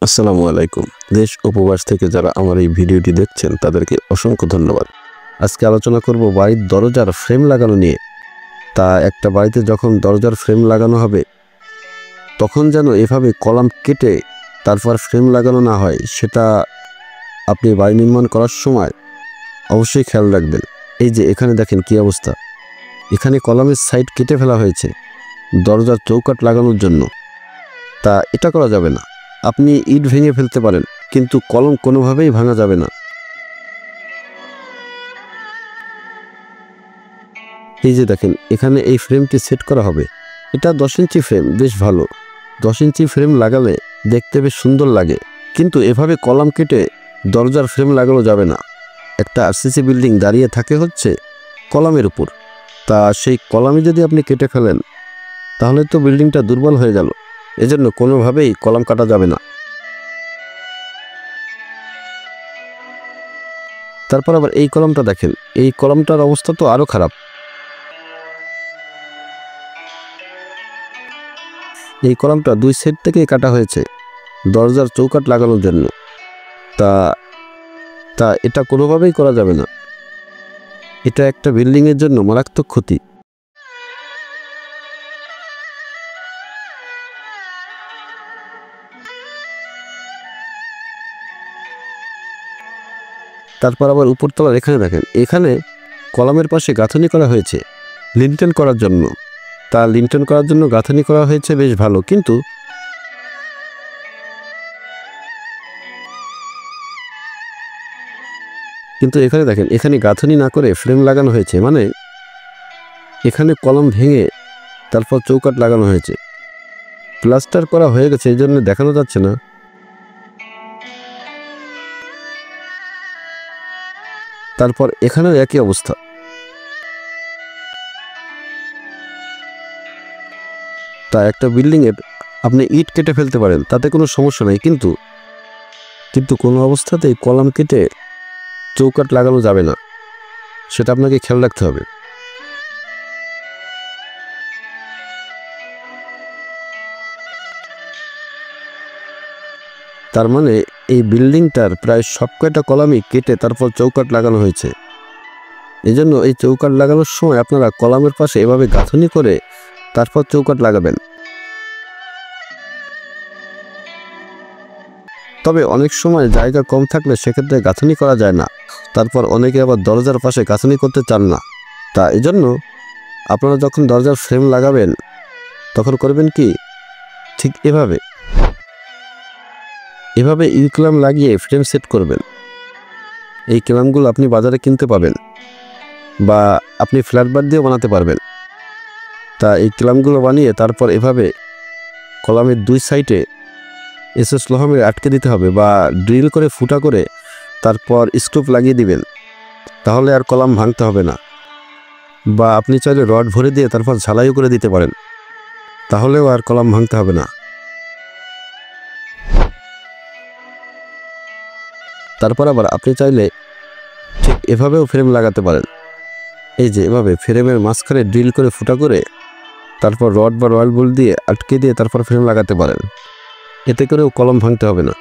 আসসালামু আলাইকুম। দেশ উপবাস থেকে যারা আমার এই ভিডিওটি দেখছেন তাদেরকে অসংখ্য ধন্যবাদ। আজকে আলোচনা করব বাড়ির দরজার ফ্রেম লাগানো নিয়ে। তা একটা বাড়িতে যখন দরজার ফ্রেম লাগানো হবে তখন যেন এভাবে কলাম কেটে তারপর ফ্রেম লাগানো না হয়, সেটা আপনি বাড়ি নির্মাণ করার সময় অবশ্যই খেয়াল রাখবেন। এই যে এখানে দেখেন কি অবস্থা, এখানে কলামের সাইড কেটে ফেলা হয়েছে দরজার চৌকাঠ লাগানোর জন্য। তা এটা করা যাবে না। আপনি ইট ভেঙে ফেলতে পারেন, কিন্তু কলম কোনোভাবেই ভাঙা যাবে না। এই যে দেখেন এখানে এই ফ্রেমটি সেট করা হবে, এটা 10 ইঞ্চি ফ্রেম, বেশ ভালো। 10 ইঞ্চি ফ্রেম লাগালে দেখতে বেশ সুন্দর লাগে, কিন্তু এভাবে কলাম কেটে দরজার ফ্রেম লাগানো যাবে না। একটা আরসিসি বিল্ডিং দাঁড়িয়ে থাকে হচ্ছে কলামের উপর। তা সেই কলামে যদি আপনি কেটে ফেলেন তাহলে তো বিল্ডিংটা দুর্বল হয়ে গেল। এজন্য কোনোভাবেই কলাম কাটা যাবে না। তারপর আবার এই কলমটা দেখেন, এই কলমটার অবস্থা তো আরও খারাপ। এই কলমটা 2 সাইড থেকে কাটা হয়েছে দরজার চৌকাঠ লাগানোর জন্য। তা তা এটা কোনোভাবেই করা যাবে না। এটা একটা বিল্ডিংয়ের জন্য মারাত্মক ক্ষতি। তারপর আবার উপরতলার এখানে দেখেন, এখানে কলামের পাশে গাঁথনি করা হয়েছে লিন্টেল করার জন্য। তা লিন্টেল করার জন্য গাঁথনি করা হয়েছে বেশ ভালো, কিন্তু এখানে দেখেন, এখানে গাঁথনি না করে ফ্রেম লাগানো হয়েছে, মানে এখানে কলম ভেঙে তারপর চৌকাঠ লাগানো হয়েছে। প্লাস্টার করা হয়ে গেছে, এই জন্য দেখানো যাচ্ছে না। তারপর এখানেও একই অবস্থা। তা একটা বিল্ডিংয়ের আপনি ইট কেটে ফেলতে পারেন, তাতে কোনো সমস্যা নাই, কিন্তু কোনো অবস্থাতেই কলাম কেটে চৌকাঠ লাগানো যাবে না, সেটা আপনাকে খেয়াল রাখতে হবে। তার মানে এই বিল্ডিংটার প্রায় সব কয়টা কলামই কেটে তারপর চৌকাঠ লাগানো হয়েছে। এজন্য এই চৌকাঠ লাগানোর সময় আপনারা কলামের পাশে এভাবে গাঁথনি করে তারপর চৌকাঠ লাগাবেন। তবে অনেক সময় জায়গা কম থাকলে সেক্ষেত্রে গাঁথনি করা যায় না। তারপর অনেকে আবার দরজার পাশে গাঁথনি করতে চান না। তা এজন্য আপনারা যখন দরজার ফ্রেম লাগাবেন তখন করবেন কি, ঠিক এভাবে ইউ ক্লাম লাগিয়ে ফ্রেম সেট করবেন। এই ক্লামগুলো আপনি বাজারে কিনতে পাবেন বা আপনি ফ্ল্যাট বার দিয়েও বানাতে পারবেন। তা এই ক্লামগুলো বানিয়ে তারপর এভাবে কলামের 2 সাইডে এসএস লোহামের আটকে দিতে হবে, বা ড্রিল করে ফুটা করে তারপর স্ক্রুপ লাগিয়ে দিবেন। তাহলে আর কলাম ভাঙতে হবে না। বা আপনি চাইলে রড ভরে দিয়ে তারপর ঝালাইও করে দিতে পারেন, তাহলেও আর কলাম ভাঙতে হবে না। তারপর আবার আপনি চাইলে ঠিক এভাবেও ফ্রেম লাগাতে পারেন। এই যে এভাবে ফ্রেমের মাঝখানে ড্রিল করে ফুটা করে তারপর রড বা রয়্যাল বোল্ট দিয়ে আটকে দিয়ে তারপর ফ্রেম লাগাতে পারেন। এতে করেও কলম ভাঙতে হবে না।